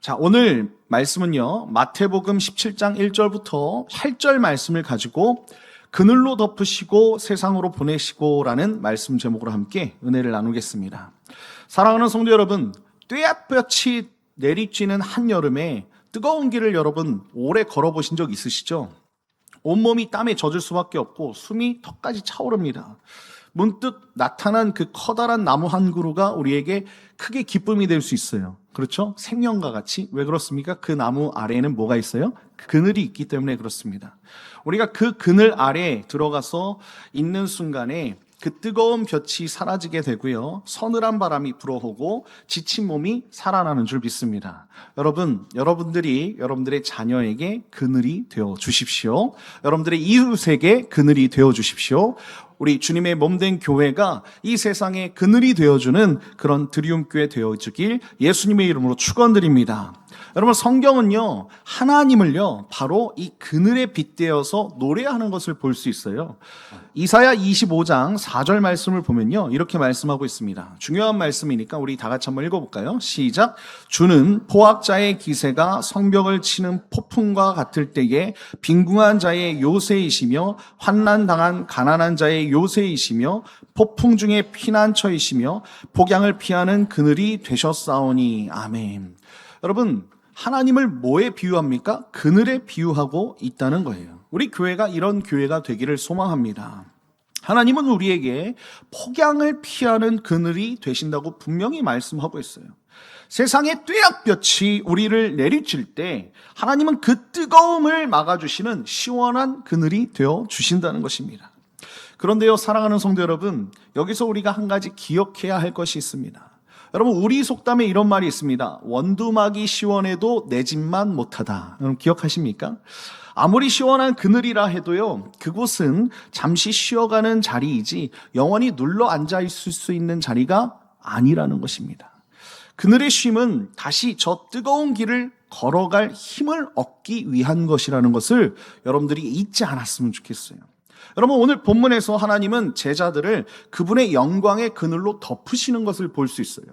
자, 오늘 말씀은요, 마태복음 17장 1절부터 8절 말씀을 가지고 그늘로 덮으시고 세상으로 보내시고라는 말씀 제목으로 함께 은혜를 나누겠습니다. 사랑하는 성도 여러분, 떼약볕이 내리쬐는 한여름에 뜨거운 길을 여러분 오래 걸어보신 적 있으시죠? 온몸이 땀에 젖을 수밖에 없고 숨이 턱까지 차오릅니다. 문득 나타난 그 커다란 나무 한 그루가 우리에게 크게 기쁨이 될 수 있어요. 그렇죠? 생명과 같이. 왜 그렇습니까? 그 나무 아래에는 뭐가 있어요? 그늘이 있기 때문에 그렇습니다. 우리가 그 그늘 아래에 들어가서 있는 순간에 그 뜨거운 볕이 사라지게 되고요, 서늘한 바람이 불어오고 지친 몸이 살아나는 줄 믿습니다. 여러분들이 여러분들의 자녀에게 그늘이 되어 주십시오. 여러분들의 이웃에게 그늘이 되어 주십시오. 우리 주님의 몸된 교회가 이 세상에 그늘이 되어주는 그런 드리움교회 되어주길 예수님의 이름으로 축원드립니다. 여러분, 성경은요, 하나님을요 바로 이 그늘에 빗대어서 노래하는 것을 볼 수 있어요. 이사야 25장 4절 말씀을 보면요, 이렇게 말씀하고 있습니다. 중요한 말씀이니까 우리 다 같이 한번 읽어볼까요? 시작. 주는 포악자의 기세가 성벽을 치는 폭풍과 같을 때에 빈궁한 자의 요새이시며 환난당한 가난한 자의 요새이시며 폭풍 중에 피난처이시며 폭양을 피하는 그늘이 되셨사오니. 아멘. 여러분, 하나님을 뭐에 비유합니까? 그늘에 비유하고 있다는 거예요. 우리 교회가 이런 교회가 되기를 소망합니다. 하나님은 우리에게 폭양을 피하는 그늘이 되신다고 분명히 말씀하고 있어요. 세상의 떼약볕이 우리를 내리칠 때 하나님은 그 뜨거움을 막아주시는 시원한 그늘이 되어 주신다는 것입니다. 그런데요, 사랑하는 성도 여러분, 여기서 우리가 한 가지 기억해야 할 것이 있습니다. 여러분, 우리 속담에 이런 말이 있습니다. 원두막이 시원해도 내 집만 못하다. 여러분, 기억하십니까? 아무리 시원한 그늘이라 해도요, 그곳은 잠시 쉬어가는 자리이지 영원히 눌러 앉아 있을 수 있는 자리가 아니라는 것입니다. 그늘의 쉼은 다시 저 뜨거운 길을 걸어갈 힘을 얻기 위한 것이라는 것을 여러분들이 잊지 않았으면 좋겠어요. 여러분, 오늘 본문에서 하나님은 제자들을 그분의 영광의 그늘로 덮으시는 것을 볼 수 있어요.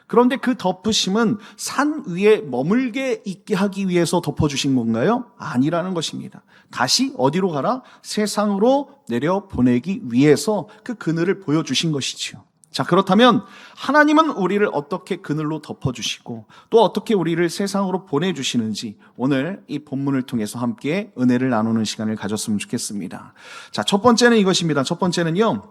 그런데 그 덮으심은 산 위에 머물게 있게 하기 위해서 덮어주신 건가요? 아니라는 것입니다. 다시 어디로 가라? 세상으로 내려 보내기 위해서 그 그늘을 보여주신 것이지요. 자, 그렇다면 하나님은 우리를 어떻게 그늘로 덮어주시고 또 어떻게 우리를 세상으로 보내주시는지 오늘 이 본문을 통해서 함께 은혜를 나누는 시간을 가졌으면 좋겠습니다. 자, 첫 번째는 이것입니다. 첫 번째는요,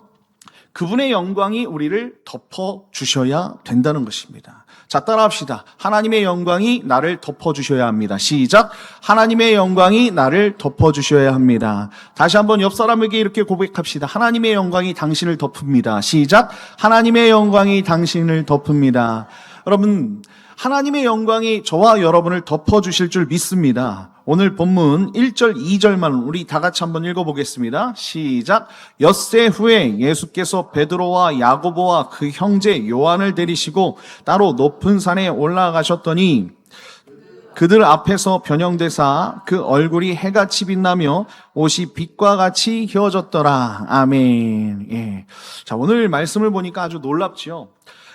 그분의 영광이 우리를 덮어주셔야 된다는 것입니다. 자, 따라합시다. 하나님의 영광이 나를 덮어주셔야 합니다. 시작. 하나님의 영광이 나를 덮어주셔야 합니다. 다시 한번 옆 사람에게 이렇게 고백합시다. 하나님의 영광이 당신을 덮습니다. 시작. 하나님의 영광이 당신을 덮습니다. 여러분, 하나님의 영광이 저와 여러분을 덮어주실 줄 믿습니다. 오늘 본문 1절, 2절만 우리 다 같이 한번 읽어보겠습니다. 시작. 엿새 후에 예수께서 베드로와 야고보와 그 형제 요한을 데리시고 따로 높은 산에 올라가셨더니 그들 앞에서 변형되사 그 얼굴이 해같이 빛나며 옷이 빛과 같이 휘어졌더라. 아멘. 예. 자, 오늘 말씀을 보니까 아주 놀랍지요.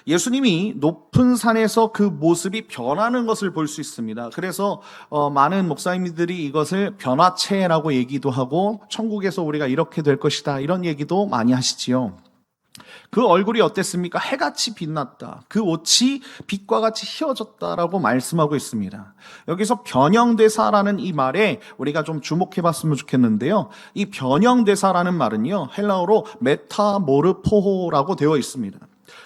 예수님이 높은 산에서 그 모습이 변하는 것을 볼 수 있습니다. 그래서 많은 목사님들이 이것을 변화체라고 얘기도 하고 천국에서 우리가 이렇게 될 것이다 이런 얘기도 많이 하시지요. 그 얼굴이 어땠습니까? 해같이 빛났다. 그 옷이 빛과 같이 휘어졌다라고 말씀하고 있습니다. 여기서 변형되사라는 이 말에 우리가 좀 주목해 봤으면 좋겠는데요. 이 변형되사라는 말은요, 헬라어로 메타모르포호라고 되어 있습니다.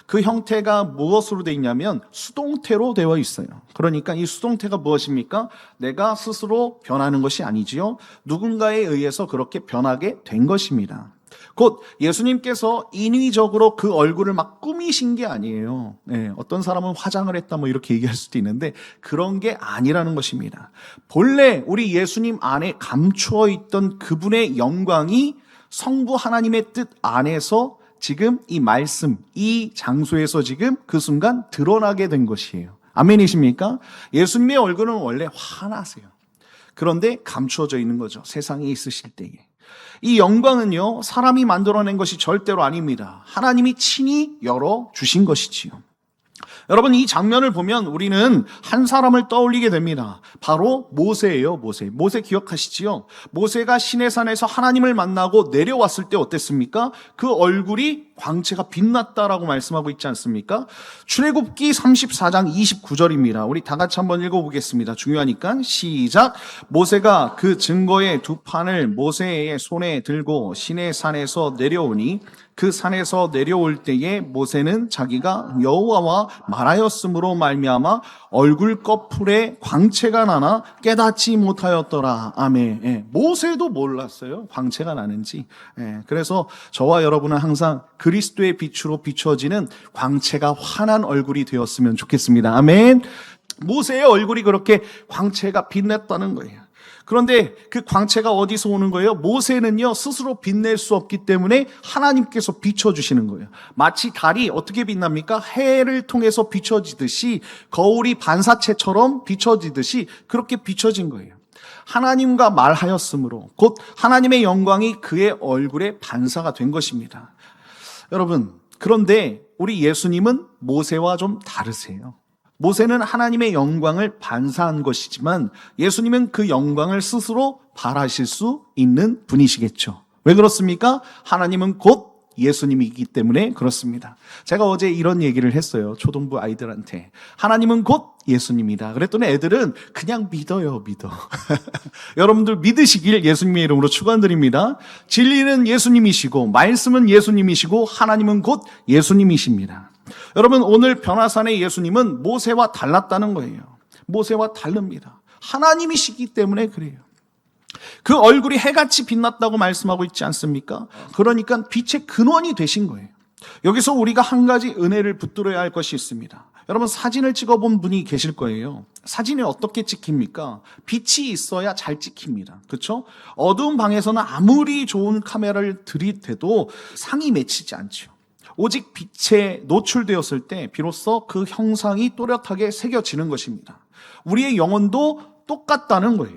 그 형태가 무엇으로 되어 있냐면 수동태로 되어 있어요. 그러니까 이 수동태가 무엇입니까? 내가 스스로 변하는 것이 아니지요. 누군가에 의해서 그렇게 변하게 된 것입니다. 곧 예수님께서 인위적으로 그 얼굴을 막 꾸미신 게 아니에요. 네, 어떤 사람은 화장을 했다 뭐 이렇게 얘기할 수도 있는데 그런 게 아니라는 것입니다. 본래 우리 예수님 안에 감추어 있던 그분의 영광이 성부 하나님의 뜻 안에서 지금 이 말씀, 이 장소에서 지금 그 순간 드러나게 된 것이에요. 아멘이십니까? 예수님의 얼굴은 원래 환하세요. 그런데 감추어져 있는 거죠. 세상에 있으실 때에. 이 영광은요, 사람이 만들어낸 것이 절대로 아닙니다. 하나님이 친히 열어주신 것이지요. 여러분, 이 장면을 보면 우리는 한 사람을 떠올리게 됩니다. 바로 모세예요, 모세. 모세 기억하시지요? 모세가 시내산에서 하나님을 만나고 내려왔을 때 어땠습니까? 그 얼굴이 광채가 빛났다라고 말씀하고 있지 않습니까? 출애굽기 34장 29절입니다. 우리 다 같이 한번 읽어보겠습니다. 중요하니까 시작. 모세가 그 증거의 두 판을 모세의 손에 들고 시내산에서 내려오니 그 산에서 내려올 때에 모세는 자기가 여호와와 말하였으므로 말미암아 얼굴 꺼풀에 광채가 나나 깨닫지 못하였더라. 아멘. 예, 모세도 몰랐어요, 광채가 나는지. 예, 그래서 저와 여러분은 항상 그리스도의 빛으로 비춰지는 광채가 환한 얼굴이 되었으면 좋겠습니다. 아멘. 모세의 얼굴이 그렇게 광채가 빛났다는 거예요. 그런데 그 광채가 어디서 오는 거예요? 모세는요, 스스로 빛낼 수 없기 때문에 하나님께서 비춰주시는 거예요. 마치 달이 어떻게 빛납니까? 해를 통해서 비춰지듯이, 거울이 반사체처럼 비춰지듯이 그렇게 비춰진 거예요. 하나님과 말하였으므로 곧 하나님의 영광이 그의 얼굴에 반사가 된 것입니다. 여러분, 그런데 우리 예수님은 모세와 좀 다르세요. 모세는 하나님의 영광을 반사한 것이지만 예수님은 그 영광을 스스로 발하실 수 있는 분이시겠죠. 왜 그렇습니까? 하나님은 곧 예수님이기 때문에 그렇습니다. 제가 어제 이런 얘기를 했어요, 초등부 아이들한테. 하나님은 곧 예수님이다. 그랬더니 애들은 그냥 믿어요, 믿어. 여러분들 믿으시길 예수님의 이름으로 축원드립니다. 진리는 예수님이시고 말씀은 예수님이시고 하나님은 곧 예수님이십니다. 여러분, 오늘 변화산의 예수님은 모세와 달랐다는 거예요. 모세와 다릅니다. 하나님이시기 때문에 그래요. 그 얼굴이 해같이 빛났다고 말씀하고 있지 않습니까? 그러니까 빛의 근원이 되신 거예요. 여기서 우리가 한 가지 은혜를 붙들어야 할 것이 있습니다. 여러분, 사진을 찍어본 분이 계실 거예요. 사진이 어떻게 찍힙니까? 빛이 있어야 잘 찍힙니다. 그렇죠? 어두운 방에서는 아무리 좋은 카메라를 들이대도 상이 맺히지 않죠. 오직 빛에 노출되었을 때 비로소 그 형상이 또렷하게 새겨지는 것입니다. 우리의 영혼도 똑같다는 거예요.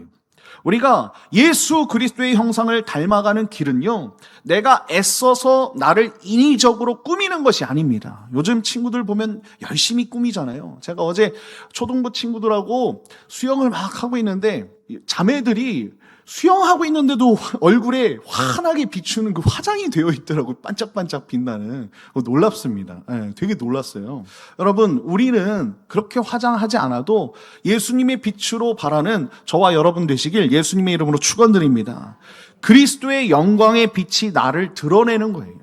우리가 예수 그리스도의 형상을 닮아가는 길은요, 내가 애써서 나를 인위적으로 꾸미는 것이 아닙니다. 요즘 친구들 보면 열심히 꾸미잖아요. 제가 어제 초등부 친구들하고 수영을 막 하고 있는데 자매들이 수영하고 있는데도 얼굴에 환하게 비추는 그 화장이 되어 있더라고요. 반짝반짝 빛나는. 놀랍습니다. 네, 되게 놀랐어요. 여러분, 우리는 그렇게 화장하지 않아도 예수님의 빛으로 바라는 저와 여러분 되시길 예수님의 이름으로 축원드립니다. 그리스도의 영광의 빛이 나를 드러내는 거예요.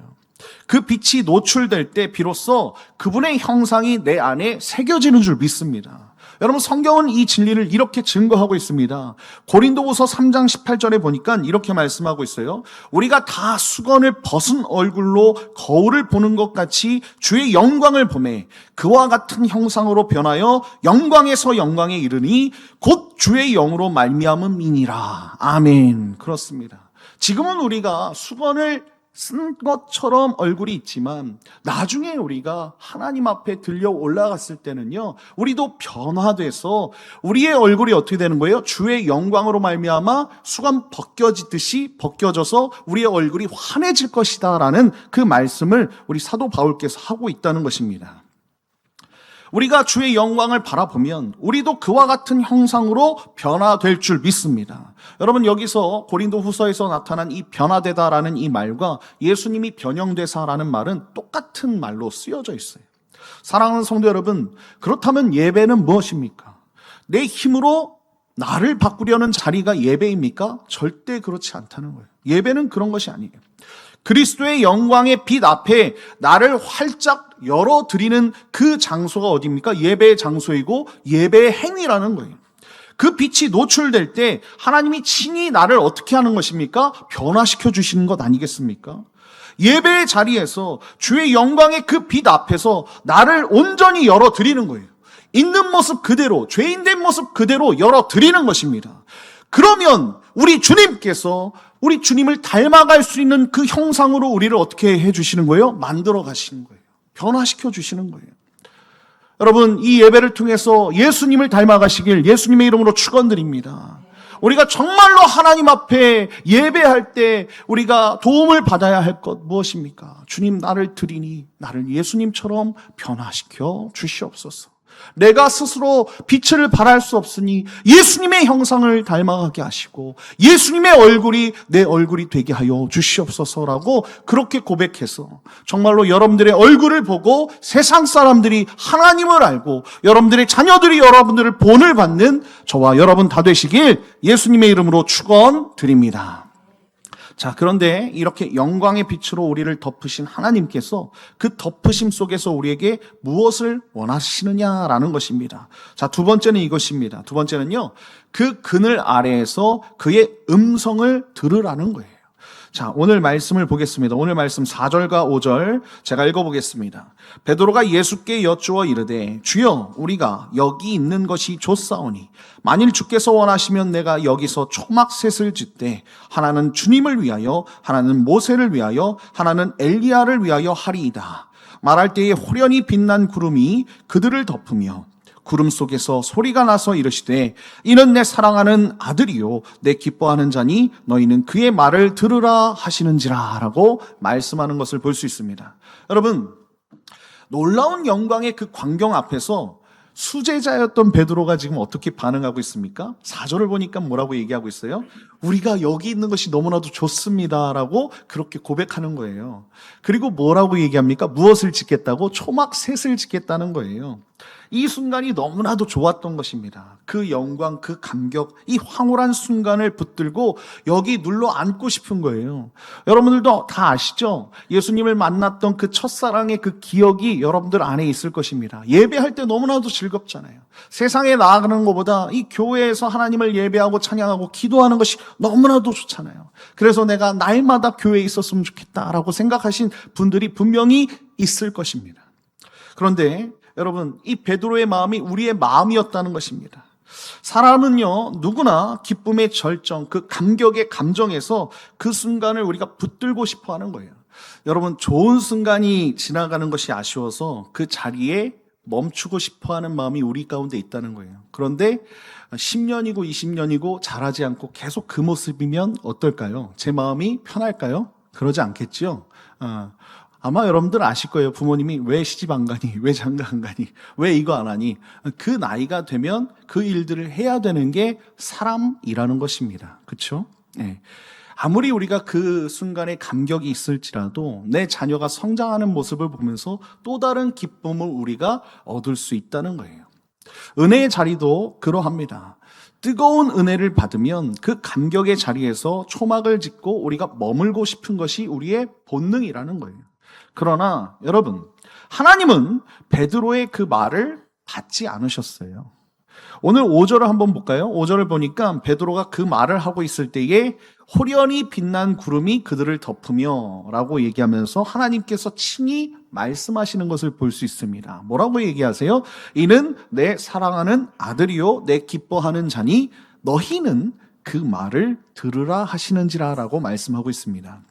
그 빛이 노출될 때 비로소 그분의 형상이 내 안에 새겨지는 줄 믿습니다. 여러분, 성경은 이 진리를 이렇게 증거하고 있습니다. 고린도후서 3장 18절에 보니까 이렇게 말씀하고 있어요. 우리가 다 수건을 벗은 얼굴로 거울을 보는 것 같이 주의 영광을 보매 그와 같은 형상으로 변하여 영광에서 영광에 이르니 곧 주의 영으로 말미암음이니라. 아멘. 그렇습니다. 지금은 우리가 수건을 쓴 것처럼 얼굴이 있지만 나중에 우리가 하나님 앞에 들려 올라갔을 때는요, 우리도 변화돼서 우리의 얼굴이 어떻게 되는 거예요? 주의 영광으로 말미암아 수건 벗겨지듯이 벗겨져서 우리의 얼굴이 환해질 것이다 라는 그 말씀을 우리 사도 바울께서 하고 있다는 것입니다. 우리가 주의 영광을 바라보면 우리도 그와 같은 형상으로 변화될 줄 믿습니다. 여러분, 여기서 고린도후서에서 나타난 이 변화되다라는 이 말과 예수님이 변형되사라는 말은 똑같은 말로 쓰여져 있어요. 사랑하는 성도 여러분, 그렇다면 예배는 무엇입니까? 내 힘으로 나를 바꾸려는 자리가 예배입니까? 절대 그렇지 않다는 거예요. 예배는 그런 것이 아니에요. 그리스도의 영광의 빛 앞에 나를 활짝 열어드리는 그 장소가 어디입니까? 예배의 장소이고 예배의 행위라는 거예요. 그 빛이 노출될 때 하나님이 친히 나를 어떻게 하는 것입니까? 변화시켜 주시는 것 아니겠습니까? 예배의 자리에서 주의 영광의 그 빛 앞에서 나를 온전히 열어드리는 거예요. 있는 모습 그대로, 죄인된 모습 그대로 열어드리는 것입니다. 그러면 우리 주님께서 우리 주님을 닮아갈 수 있는 그 형상으로 우리를 어떻게 해주시는 거예요? 만들어 가시는 거예요. 변화시켜 주시는 거예요. 여러분, 이 예배를 통해서 예수님을 닮아가시길 예수님의 이름으로 축원드립니다. 우리가 정말로 하나님 앞에 예배할 때 우리가 도움을 받아야 할 것 무엇입니까? 주님, 나를 드리니 나를 예수님처럼 변화시켜 주시옵소서. 내가 스스로 빛을 발할 수 없으니 예수님의 형상을 닮아가게 하시고 예수님의 얼굴이 내 얼굴이 되게 하여 주시옵소서라고 그렇게 고백해서 정말로 여러분들의 얼굴을 보고 세상 사람들이 하나님을 알고 여러분들의 자녀들이 여러분들을 본을 받는 저와 여러분 다 되시길 예수님의 이름으로 축원드립니다. 자, 그런데 이렇게 영광의 빛으로 우리를 덮으신 하나님께서 그 덮으심 속에서 우리에게 무엇을 원하시느냐라는 것입니다. 자, 두 번째는 이것입니다. 두 번째는요, 그 그늘 아래에서 그의 음성을 들으라는 거예요. 자, 오늘 말씀을 보겠습니다. 오늘 말씀 4절과 5절 제가 읽어보겠습니다. 베드로가 예수께 여쭈어 이르되 주여 우리가 여기 있는 것이 좋사오니 만일 주께서 원하시면 내가 여기서 초막셋을 짓되 하나는 주님을 위하여 하나는 모세를 위하여 하나는 엘리야를 위하여 하리이다. 말할 때에 호련히 빛난 구름이 그들을 덮으며 구름 속에서 소리가 나서 이르시되 이는 내 사랑하는 아들이요 내 기뻐하는 자니 너희는 그의 말을 들으라 하시는지라 라고 말씀하는 것을 볼 수 있습니다. 여러분, 놀라운 영광의 그 광경 앞에서 수제자였던 베드로가 지금 어떻게 반응하고 있습니까? 4절을 보니까 뭐라고 얘기하고 있어요? 우리가 여기 있는 것이 너무나도 좋습니다라고 그렇게 고백하는 거예요. 그리고 뭐라고 얘기합니까? 무엇을 짓겠다고? 초막셋을 짓겠다는 거예요. 이 순간이 너무나도 좋았던 것입니다. 그 영광, 그 감격, 이 황홀한 순간을 붙들고 여기 눌러 앉고 싶은 거예요. 여러분들도 다 아시죠? 예수님을 만났던 그 첫사랑의 그 기억이 여러분들 안에 있을 것입니다. 예배할 때 너무나도 즐겁잖아요. 세상에 나아가는 것보다 이 교회에서 하나님을 예배하고 찬양하고 기도하는 것이 너무나도 좋잖아요. 그래서 내가 날마다 교회에 있었으면 좋겠다라고 생각하신 분들이 분명히 있을 것입니다. 그런데 여러분, 이 베드로의 마음이 우리의 마음이었다는 것입니다. 사람은요, 누구나 기쁨의 절정, 그 감격의 감정에서 그 순간을 우리가 붙들고 싶어 하는 거예요. 여러분, 좋은 순간이 지나가는 것이 아쉬워서 그 자리에 멈추고 싶어 하는 마음이 우리 가운데 있다는 거예요. 그런데 10년이고 20년이고 자라지 않고 계속 그 모습이면 어떨까요? 제 마음이 편할까요? 그러지 않겠죠? 아마 여러분들 아실 거예요. 부모님이 왜 시집 안 가니? 왜 장가 안 가니? 왜 이거 안 하니? 그 나이가 되면 그 일들을 해야 되는 게 사람이라는 것입니다. 그렇죠? 네. 아무리 우리가 그 순간에 감격이 있을지라도 내 자녀가 성장하는 모습을 보면서 또 다른 기쁨을 우리가 얻을 수 있다는 거예요. 은혜의 자리도 그러합니다. 뜨거운 은혜를 받으면 그 감격의 자리에서 초막을 짓고 우리가 머물고 싶은 것이 우리의 본능이라는 거예요. 그러나 여러분, 하나님은 베드로의 그 말을 받지 않으셨어요. 오늘 5절을 한번 볼까요? 5절을 보니까 베드로가 그 말을 하고 있을 때에 호련히 빛난 구름이 그들을 덮으며 라고 얘기하면서 하나님께서 친히 말씀하시는 것을 볼 수 있습니다. 뭐라고 얘기하세요? 이는 내 사랑하는 아들이요 내 기뻐하는 자니 너희는 그 말을 들으라 하시는지라 라고 말씀하고 있습니다.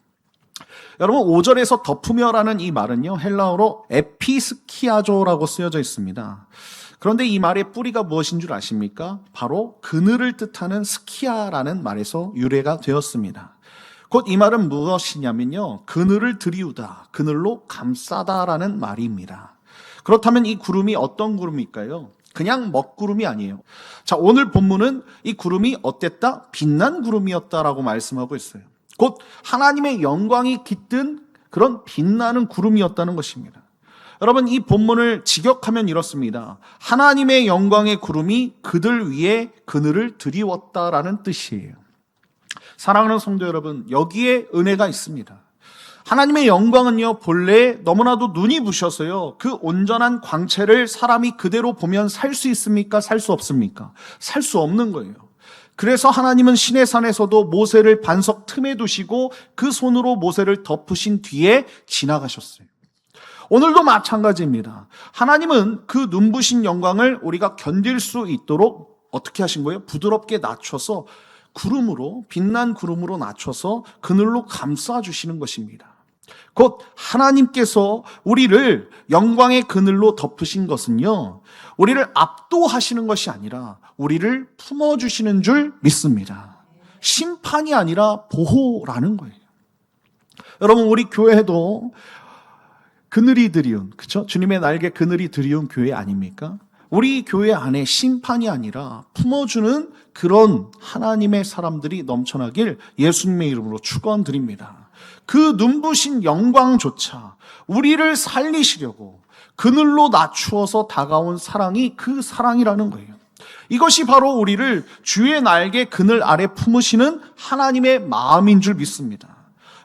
여러분, 5절에서 덮으며라는 이 말은요, 헬라어로 에피스키아조라고 쓰여져 있습니다. 그런데 이 말의 뿌리가 무엇인 줄 아십니까? 바로 그늘을 뜻하는 스키아라는 말에서 유래가 되었습니다. 곧 이 말은 무엇이냐면요, 그늘을 들이우다, 그늘로 감싸다라는 말입니다. 그렇다면 이 구름이 어떤 구름일까요? 그냥 먹구름이 아니에요. 자, 오늘 본문은 이 구름이 어땠다? 빛난 구름이었다라고 말씀하고 있어요. 곧 하나님의 영광이 깃든 그런 빛나는 구름이었다는 것입니다. 여러분, 이 본문을 직역하면 이렇습니다. 하나님의 영광의 구름이 그들 위에 그늘을 드리웠다라는 뜻이에요. 사랑하는 성도 여러분, 여기에 은혜가 있습니다. 하나님의 영광은요, 본래 너무나도 눈이 부셔서요, 그 온전한 광채를 사람이 그대로 보면 살 수 있습니까? 살 수 없습니까? 살 수 없는 거예요. 그래서 하나님은 시내산에서도 모세를 반석 틈에 두시고 그 손으로 모세를 덮으신 뒤에 지나가셨어요. 오늘도 마찬가지입니다. 하나님은 그 눈부신 영광을 우리가 견딜 수 있도록 어떻게 하신 거예요? 부드럽게 낮춰서 구름으로, 빛난 구름으로 낮춰서 그늘로 감싸 주시는 것입니다. 곧 하나님께서 우리를 영광의 그늘로 덮으신 것은요, 우리를 압도하시는 것이 아니라 우리를 품어주시는 줄 믿습니다. 심판이 아니라 보호라는 거예요. 여러분, 우리 교회도 그늘이 드리운, 그렇죠? 주님의 날개 그늘이 드리운 교회 아닙니까? 우리 교회 안에 심판이 아니라 품어주는 그런 하나님의 사람들이 넘쳐나길 예수님의 이름으로 축원드립니다. 그 눈부신 영광조차 우리를 살리시려고 그늘로 낮추어서 다가온 사랑이 그 사랑이라는 거예요. 이것이 바로 우리를 주의 날개 그늘 아래 품으시는 하나님의 마음인 줄 믿습니다.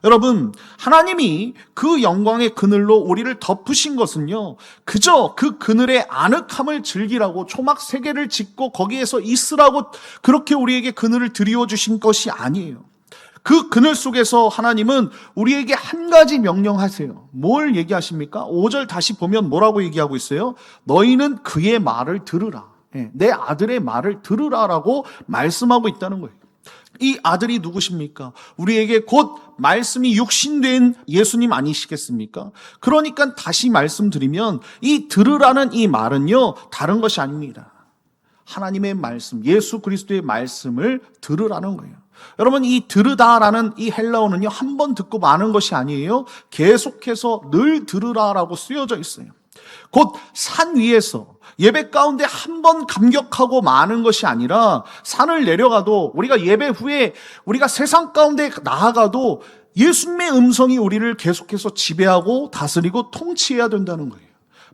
여러분, 하나님이 그 영광의 그늘로 우리를 덮으신 것은요, 그저 그 그늘의 아늑함을 즐기라고 초막 3개를 짓고 거기에서 있으라고 그렇게 우리에게 그늘을 드리워 주신 것이 아니에요. 그 그늘 속에서 하나님은 우리에게 한 가지 명령하세요. 뭘 얘기하십니까? 5절 다시 보면 뭐라고 얘기하고 있어요? 너희는 그의 말을 들으라. 내 아들의 말을 들으라라고 말씀하고 있다는 거예요. 이 아들이 누구십니까? 우리에게 곧 말씀이 육신된 예수님 아니시겠습니까? 그러니까 다시 말씀드리면 이 들으라는 이 말은요, 다른 것이 아닙니다. 하나님의 말씀, 예수 그리스도의 말씀을 들으라는 거예요. 여러분, 이 들으다라는 이 헬라어는요, 한 번 듣고 마는 것이 아니에요. 계속해서 늘 들으라라고 쓰여져 있어요. 곧 산 위에서 예배 가운데 한 번 감격하고 마는 것이 아니라 산을 내려가도 우리가 예배 후에 우리가 세상 가운데 나아가도 예수님의 음성이 우리를 계속해서 지배하고 다스리고 통치해야 된다는 거예요.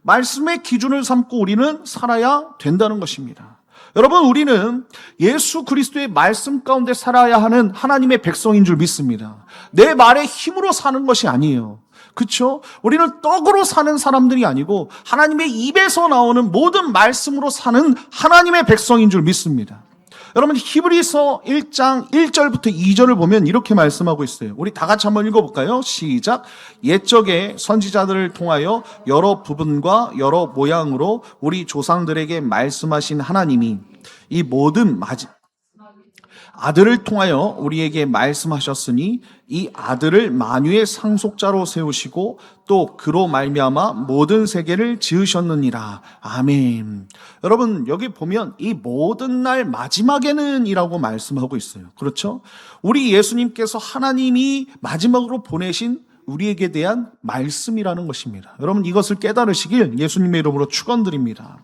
말씀의 기준을 삼고 우리는 살아야 된다는 것입니다. 여러분, 우리는 예수 그리스도의 말씀 가운데 살아야 하는 하나님의 백성인 줄 믿습니다. 내 말의 힘으로 사는 것이 아니에요. 그렇죠? 우리는 떡으로 사는 사람들이 아니고 하나님의 입에서 나오는 모든 말씀으로 사는 하나님의 백성인 줄 믿습니다. 여러분, 히브리서 1장 1절부터 2절을 보면 이렇게 말씀하고 있어요. 우리 다 같이 한번 읽어볼까요? 시작. 옛적에 선지자들을 통하여 여러 부분과 여러 모양으로 우리 조상들에게 말씀하신 하나님이 이 모든 아들을 통하여 우리에게 말씀하셨으니 이 아들을 만유의 상속자로 세우시고 또 그로 말미암아 모든 세계를 지으셨느니라. 아멘. 여러분, 여기 보면 이 모든 날 마지막에는 이라고 말씀하고 있어요. 그렇죠? 우리 예수님께서 하나님이 마지막으로 보내신 우리에게 대한 말씀이라는 것입니다. 여러분, 이것을 깨달으시길 예수님의 이름으로 축원드립니다.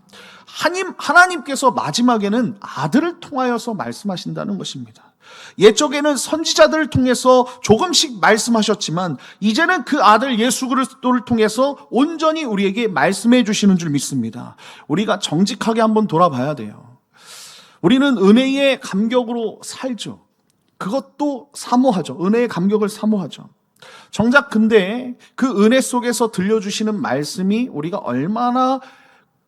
하나님께서 마지막에는 아들을 통하여서 말씀하신다는 것입니다. 옛적에는 선지자들을 통해서 조금씩 말씀하셨지만 이제는 그 아들 예수 그리스도를 통해서 온전히 우리에게 말씀해 주시는 줄 믿습니다. 우리가 정직하게 한번 돌아봐야 돼요. 우리는 은혜의 감격으로 살죠. 그것도 사모하죠. 은혜의 감격을 사모하죠. 정작 근데 그 은혜 속에서 들려주시는 말씀이 우리가 얼마나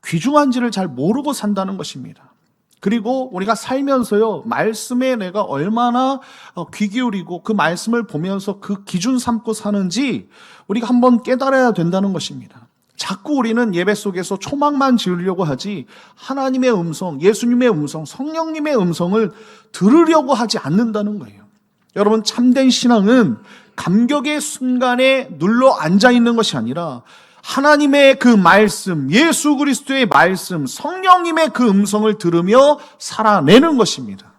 귀중한지를 잘 모르고 산다는 것입니다. 그리고 우리가 살면서요, 말씀에 내가 얼마나 귀 기울이고 그 말씀을 보면서 그 기준 삼고 사는지 우리가 한번 깨달아야 된다는 것입니다. 자꾸 우리는 예배 속에서 초막만 지으려고 하지 하나님의 음성, 예수님의 음성, 성령님의 음성을 들으려고 하지 않는다는 거예요. 여러분, 참된 신앙은 감격의 순간에 눌러 앉아 있는 것이 아니라 하나님의 그 말씀, 예수 그리스도의 말씀, 성령님의 그 음성을 들으며 살아내는 것입니다.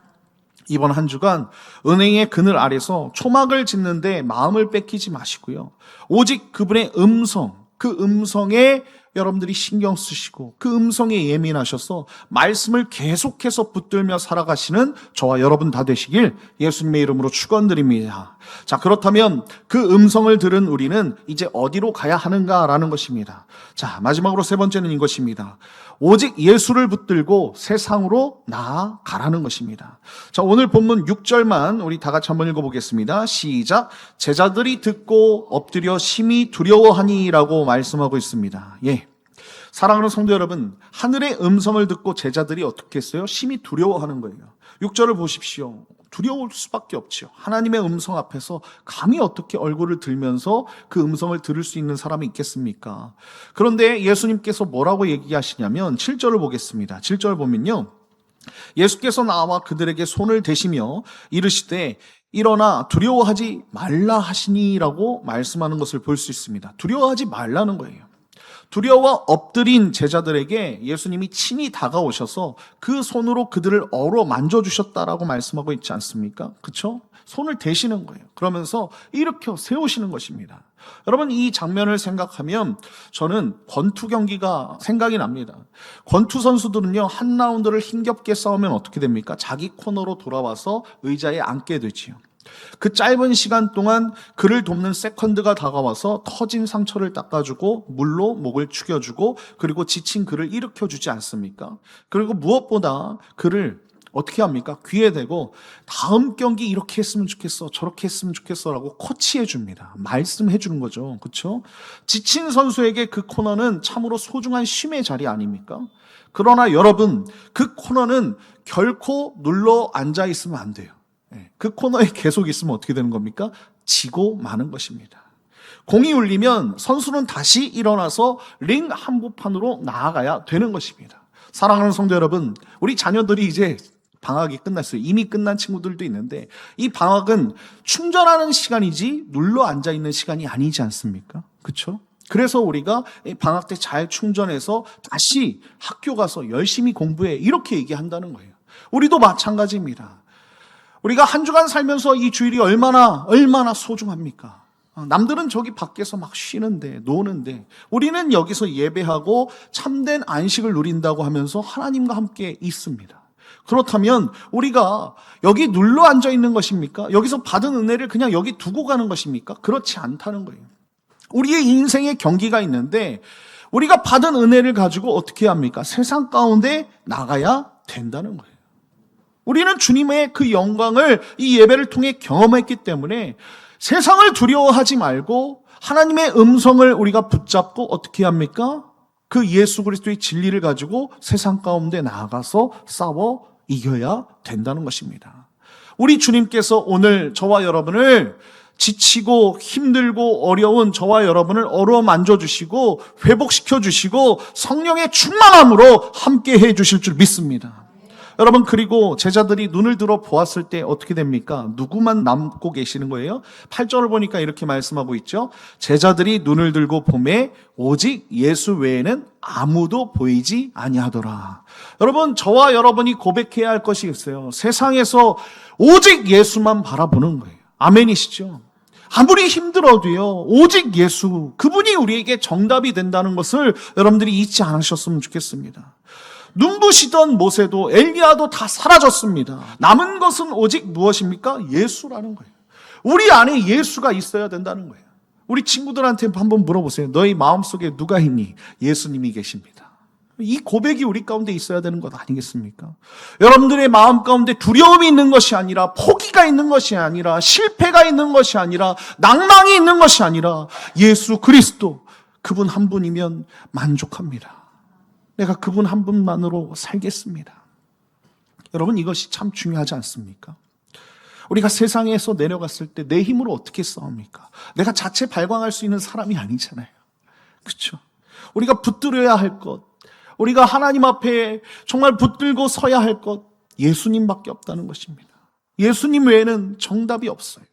이번 한 주간 은혜의 그늘 아래서 초막을 짓는데 마음을 뺏기지 마시고요. 오직 그분의 음성, 그 음성에 여러분들이 신경 쓰시고 그 음성에 예민하셔서 말씀을 계속해서 붙들며 살아가시는 저와 여러분 다 되시길 예수님의 이름으로 축원드립니다. 자, 그렇다면 그 음성을 들은 우리는 이제 어디로 가야 하는가라는 것입니다. 자, 마지막으로 3번째는 이것입니다. 오직 예수를 붙들고 세상으로 나아가라는 것입니다. 자, 오늘 본문 6절만 우리 다 같이 한번 읽어보겠습니다. 시작. 제자들이 듣고 엎드려 심히 두려워하니라고 말씀하고 있습니다. 예. 사랑하는 성도 여러분, 하늘의 음성을 듣고 제자들이 어떻게 했어요? 심히 두려워하는 거예요. 6절을 보십시오. 두려울 수밖에 없지요. 하나님의 음성 앞에서 감히 어떻게 얼굴을 들면서 그 음성을 들을 수 있는 사람이 있겠습니까? 그런데 예수님께서 뭐라고 얘기하시냐면 7절을 보겠습니다. 7절 보면요, 예수께서 나와 그들에게 손을 대시며 이르시되 일어나 두려워하지 말라 하시니라고 말씀하는 것을 볼 수 있습니다. 두려워하지 말라는 거예요. 두려워 엎드린 제자들에게 예수님이 친히 다가오셔서 그 손으로 그들을 어루어 만져주셨다라고 말씀하고 있지 않습니까? 그렇죠? 손을 대시는 거예요. 그러면서 일으켜 세우시는 것입니다. 여러분, 이 장면을 생각하면 저는 권투 경기가 생각이 납니다. 권투 선수들은요, 한 라운드를 힘겹게 싸우면 어떻게 됩니까? 자기 코너로 돌아와서 의자에 앉게 되지요. 그 짧은 시간 동안 그를 돕는 세컨드가 다가와서 터진 상처를 닦아주고 물로 목을 축여주고 그리고 지친 그를 일으켜주지 않습니까? 그리고 무엇보다 그를 어떻게 합니까? 귀에 대고 다음 경기 이렇게 했으면 좋겠어, 저렇게 했으면 좋겠어라고 코치해 줍니다. 말씀해 주는 거죠. 그렇죠? 지친 선수에게 그 코너는 참으로 소중한 쉼의 자리 아닙니까? 그러나 여러분, 그 코너는 결코 눌러 앉아 있으면 안 돼요. 그 코너에 계속 있으면 어떻게 되는 겁니까? 지고 마는 것입니다. 공이 울리면 선수는 다시 일어나서 링 한복판으로 나아가야 되는 것입니다. 사랑하는 성도 여러분, 우리 자녀들이 이제 방학이 끝났어요. 이미 끝난 친구들도 있는데 이 방학은 충전하는 시간이지 눌러 앉아 있는 시간이 아니지 않습니까? 그렇죠? 그래서 우리가 방학 때 잘 충전해서 다시 학교 가서 열심히 공부해 이렇게 얘기한다는 거예요. 우리도 마찬가지입니다. 우리가 한 주간 살면서 이 주일이 얼마나 소중합니까? 남들은 저기 밖에서 막 쉬는데 노는데 우리는 여기서 예배하고 참된 안식을 누린다고 하면서 하나님과 함께 있습니다. 그렇다면 우리가 여기 눌러 앉아 있는 것입니까? 여기서 받은 은혜를 그냥 여기 두고 가는 것입니까? 그렇지 않다는 거예요. 우리의 인생의 경기가 있는데 우리가 받은 은혜를 가지고 어떻게 합니까? 세상 가운데 나가야 된다는 거예요. 우리는 주님의 그 영광을 이 예배를 통해 경험했기 때문에 세상을 두려워하지 말고 하나님의 음성을 우리가 붙잡고 어떻게 합니까? 그 예수 그리스도의 진리를 가지고 세상 가운데 나아가서 싸워 이겨야 된다는 것입니다. 우리 주님께서 오늘 저와 여러분을 지치고 힘들고 어려운 저와 여러분을 어루어 만져주시고 회복시켜주시고 성령의 충만함으로 함께 해주실 줄 믿습니다. 여러분, 그리고 제자들이 눈을 들어 보았을 때 어떻게 됩니까? 누구만 남고 계시는 거예요? 8절을 보니까 이렇게 말씀하고 있죠. 제자들이 눈을 들고 보매 오직 예수 외에는 아무도 보이지 아니하더라. 여러분, 저와 여러분이 고백해야 할 것이 있어요. 세상에서 오직 예수만 바라보는 거예요. 아멘이시죠? 아무리 힘들어도요, 오직 예수, 그분이 우리에게 정답이 된다는 것을 여러분들이 잊지 않으셨으면 좋겠습니다. 눈부시던 모세도 엘리야도 다 사라졌습니다. 남은 것은 오직 무엇입니까? 예수라는 거예요. 우리 안에 예수가 있어야 된다는 거예요. 우리 친구들한테 한번 물어보세요. 너희 마음속에 누가 있니? 예수님이 계십니다. 이 고백이 우리 가운데 있어야 되는 것 아니겠습니까? 여러분들의 마음 가운데 두려움이 있는 것이 아니라, 포기가 있는 것이 아니라, 실패가 있는 것이 아니라, 낭망이 있는 것이 아니라 예수 그리스도, 그분 한 분이면 만족합니다. 내가 그분 한 분만으로 살겠습니다. 여러분, 이것이 참 중요하지 않습니까? 우리가 세상에서 내려갔을 때 내 힘으로 어떻게 싸웁니까? 내가 자체 발광할 수 있는 사람이 아니잖아요. 그렇죠? 우리가 붙들어야 할 것, 우리가 하나님 앞에 정말 붙들고 서야 할 것, 예수님밖에 없다는 것입니다. 예수님 외에는 정답이 없어요.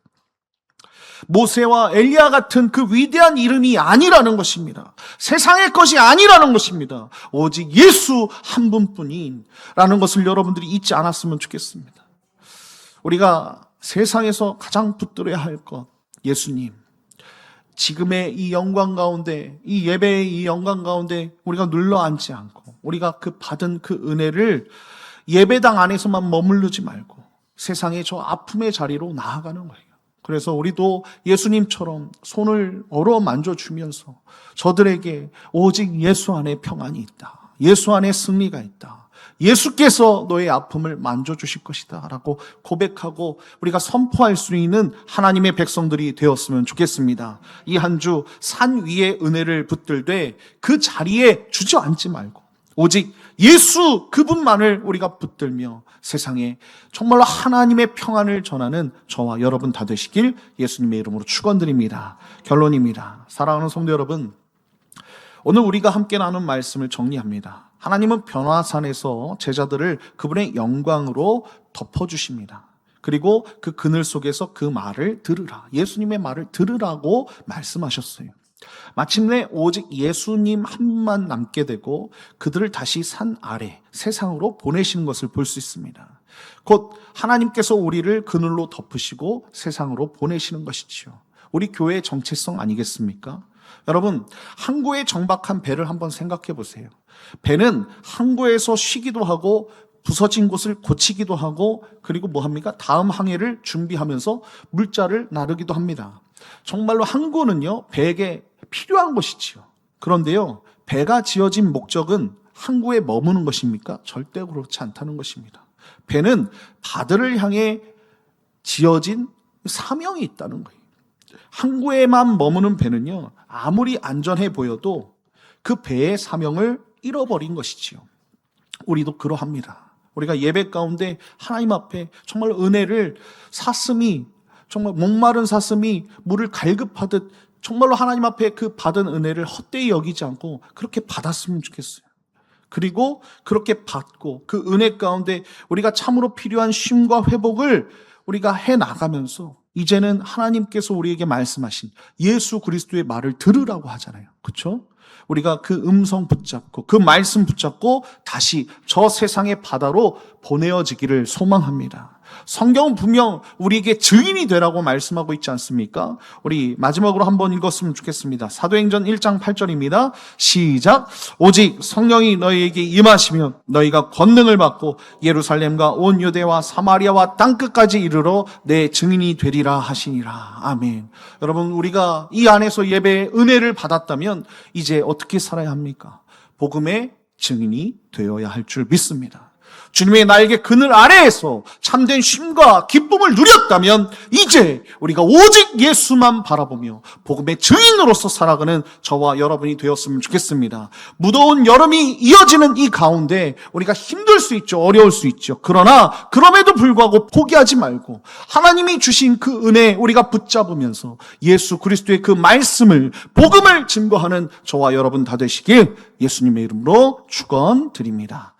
모세와 엘리야 같은 그 위대한 이름이 아니라는 것입니다. 세상의 것이 아니라는 것입니다. 오직 예수 한 분뿐이라는 것을 여러분들이 잊지 않았으면 좋겠습니다. 우리가 세상에서 가장 붙들어야 할 것, 예수님. 지금의 이 영광 가운데, 이 예배의 이 영광 가운데 우리가 눌러 앉지 않고, 우리가 그 받은 그 은혜를 예배당 안에서만 머무르지 말고 세상의 저 아픔의 자리로 나아가는 거예요. 그래서 우리도 예수님처럼 손을 얼어 만져주면서 저들에게 오직 예수 안에 평안이 있다. 예수 안에 승리가 있다. 예수께서 너의 아픔을 만져주실 것이다 라고 고백하고 우리가 선포할 수 있는 하나님의 백성들이 되었으면 좋겠습니다. 이 한 주 산 위에 은혜를 붙들되 그 자리에 주저앉지 말고 오직 예수 그분만을 우리가 붙들며 세상에 정말로 하나님의 평안을 전하는 저와 여러분 다 되시길 예수님의 이름으로 축원드립니다. 결론입니다. 사랑하는 성도 여러분, 오늘 우리가 함께 나눈 말씀을 정리합니다. 하나님은 변화산에서 제자들을 그분의 영광으로 덮어주십니다. 그리고 그 그늘 속에서 그 말을 들으라. 예수님의 말을 들으라고 말씀하셨어요. 마침내 오직 예수님 한 분만 남게 되고 그들을 다시 산 아래 세상으로 보내시는 것을 볼 수 있습니다. 곧 하나님께서 우리를 그늘로 덮으시고 세상으로 보내시는 것이지요. 우리 교회의 정체성 아니겠습니까? 여러분, 항구에 정박한 배를 한번 생각해 보세요. 배는 항구에서 쉬기도 하고 부서진 곳을 고치기도 하고 그리고 뭐 합니까? 다음 항해를 준비하면서 물자를 나르기도 합니다. 정말로 항구는요, 배에게 필요한 것이지요. 그런데요, 배가 지어진 목적은 항구에 머무는 것입니까? 절대 그렇지 않다는 것입니다. 배는 바다를 향해 지어진 사명이 있다는 거예요. 항구에만 머무는 배는요, 아무리 안전해 보여도 그 배의 사명을 잃어버린 것이지요. 우리도 그러합니다. 우리가 예배 가운데 하나님 앞에 정말 은혜를 사슴이, 정말 목마른 사슴이 물을 갈급하듯 정말로 하나님 앞에 그 받은 은혜를 헛되이 여기지 않고 그렇게 받았으면 좋겠어요. 그리고 그렇게 받고 그 은혜 가운데 우리가 참으로 필요한 쉼과 회복을 우리가 해 나가면서 이제는 하나님께서 우리에게 말씀하신 예수 그리스도의 말을 들으라고 하잖아요. 그렇죠? 우리가 그 음성 붙잡고 그 말씀 붙잡고 다시 저 세상의 바다로 보내어지기를 소망합니다. 성경은 분명 우리에게 증인이 되라고 말씀하고 있지 않습니까? 우리 마지막으로 한번 읽었으면 좋겠습니다. 사도행전 1장 8절입니다. 시작. 오직 성령이 너희에게 임하시면 너희가 권능을 받고 예루살렘과 온 유대와 사마리아와 땅끝까지 이르러 내 증인이 되리라 하시니라. 아멘. 여러분, 우리가 이 안에서 예배의 은혜를 받았다면 이제 어떻게 살아야 합니까? 복음의 증인이 되어야 할 줄 믿습니다. 주님의 나에게 그늘 아래에서 참된 쉼과 기쁨을 누렸다면 이제 우리가 오직 예수만 바라보며 복음의 증인으로서 살아가는 저와 여러분이 되었으면 좋겠습니다. 무더운 여름이 이어지는 이 가운데 우리가 힘들 수 있죠. 어려울 수 있죠. 그러나 그럼에도 불구하고 포기하지 말고 하나님이 주신 그 은혜 우리가 붙잡으면서 예수 그리스도의 그 말씀을, 복음을 증거하는 저와 여러분 다 되시길 예수님의 이름으로 축원드립니다.